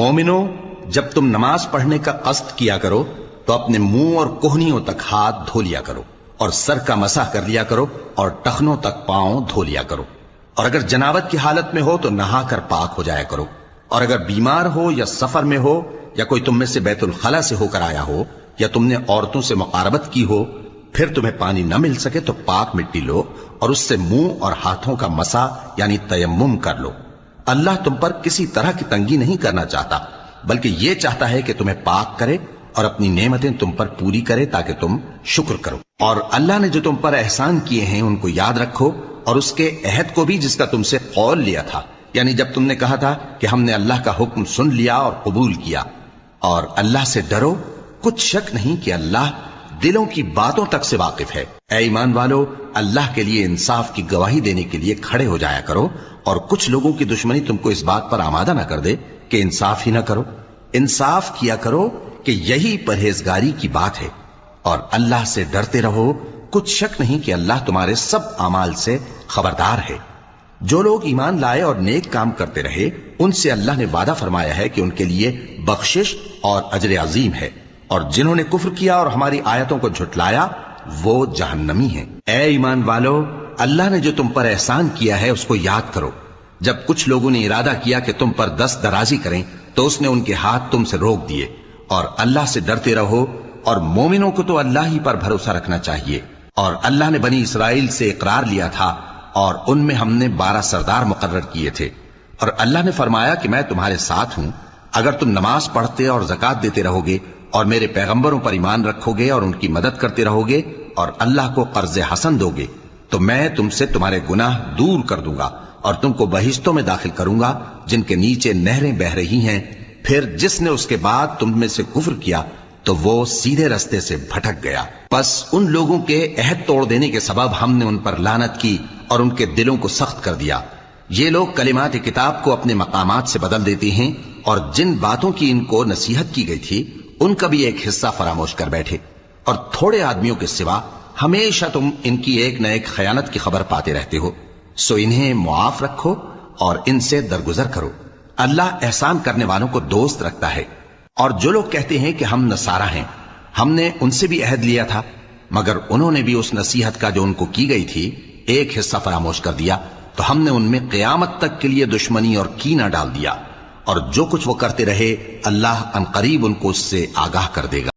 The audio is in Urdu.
مومنو، جب تم نماز پڑھنے کا قصد کیا کرو تو اپنے منہ اور کوہنیوں تک ہاتھ دھو لیا کرو، اور سر کا مسح کر لیا کرو، اور ٹخنوں تک پاؤں دھو لیا کرو، اور اگر جنابت کی حالت میں ہو تو نہا کر پاک ہو جایا کرو، اور اگر بیمار ہو یا سفر میں ہو یا کوئی تم میں سے بیت الخلا سے ہو کر آیا ہو یا تم نے عورتوں سے مقاربت کی ہو، پھر تمہیں پانی نہ مل سکے تو پاک مٹی لو اور اس سے منہ اور ہاتھوں کا مسح یعنی تیمم کر لو۔ اللہ تم پر کسی طرح کی تنگی نہیں کرنا چاہتا، بلکہ یہ چاہتا ہے کہ تمہیں پاک کرے اور اپنی نعمتیں تم پر پوری کرے تاکہ تم شکر کرو۔ اور اللہ نے جو تم پر احسان کیے ہیں ان کو یاد رکھو، اور اس کے عہد کو بھی جس کا تم سے قول لیا تھا، یعنی جب تم نے کہا تھا کہ ہم نے اللہ کا حکم سن لیا اور قبول کیا۔ اور اللہ سے ڈرو، کچھ شک نہیں کہ اللہ دلوں کی باتوں تک سے واقف ہے۔ اے ایمان والو، اللہ کے لیے انصاف کی گواہی دینے کے لیے کھڑے ہو جایا کرو، اور کچھ لوگوں کی دشمنی تم کو اس بات پر آمادہ نہ کر دے کہ انصاف ہی نہ کرو۔ انصاف کیا کرو کہ یہی پرہیزگاری کی بات ہے، اور اللہ سے ڈرتے رہو، کچھ شک نہیں کہ اللہ تمہارے سب اعمال سے خبردار ہے۔ جو لوگ ایمان لائے اور نیک کام کرتے رہے ان سے اللہ نے وعدہ فرمایا ہے کہ ان کے لیے بخشش اور اجر عظیم ہے، اور جنہوں نے کفر کیا اور ہماری آیتوں کو جھٹلایا وہ جہنمی ہیں۔ اے ایمان والو، اللہ نے جو تم پر احسان کیا ہے اس کو یاد کرو۔ جب کچھ لوگوں نے ارادہ کیا کہ تم پر دست درازی کریں تو اس نے ان کے ہاتھ تم سے روک دیے، اور اللہ سے ڈرتے رہو، اور مومنوں کو تو اللہ ہی پر بھروسہ رکھنا چاہیے۔ اور اللہ نے بنی اسرائیل سے اقرار لیا تھا، اور ان میں ہم نے 12 سردار مقرر کیے تھے، اور اللہ نے فرمایا کہ میں تمہارے ساتھ ہوں، اگر تم نماز پڑھتے اور زکات دیتے رہو گے اور میرے پیغمبروں پر ایمان رکھو گے اور ان کی مدد کرتے رہو گے اور اللہ کو قرض حسن دو گے تو میں تم سے تمہارے گناہ دور کر دوں گا اور تم کو بہشتوں میں داخل کروں گا جن کے نیچے نہریں بہ رہی ہیں۔ پھر جس نے اس کے بعد تم میں سے کفر کیا تو وہ سیدھے رستے سے بھٹک گیا۔ پس ان لوگوں کے عہد توڑ دینے کے سبب ہم نے ان پر لعنت کی اور ان کے دلوں کو سخت کر دیا۔ یہ لوگ کلمات کتاب کو اپنے مقامات سے بدل دیتے ہیں، اور جن باتوں کی ان کو نصیحت کی گئی تھی ان کا بھی ایک حصہ فراموش کر بیٹھے، اور تھوڑے آدمیوں کے سوا ہمیشہ تم ان کی ایک نہ ایک خیانت کی خبر پاتے رہتے ہو، سو انہیں معاف رکھو اور ان سے درگزر کرو۔ اللہ احسان کرنے والوں کو دوست رکھتا ہے۔ اور جو لوگ کہتے ہیں کہ ہم نصارہ ہیں، ہم نے ان سے بھی عہد لیا تھا، مگر انہوں نے بھی اس نصیحت کا جو ان کو کی گئی تھی ایک حصہ فراموش کر دیا، تو ہم نے ان میں قیامت تک کے لیے دشمنی اور کینہ ڈال دیا، اور جو کچھ وہ کرتے رہے اللہ عنقریب ان کو اس سے آگاہ کر دے گا۔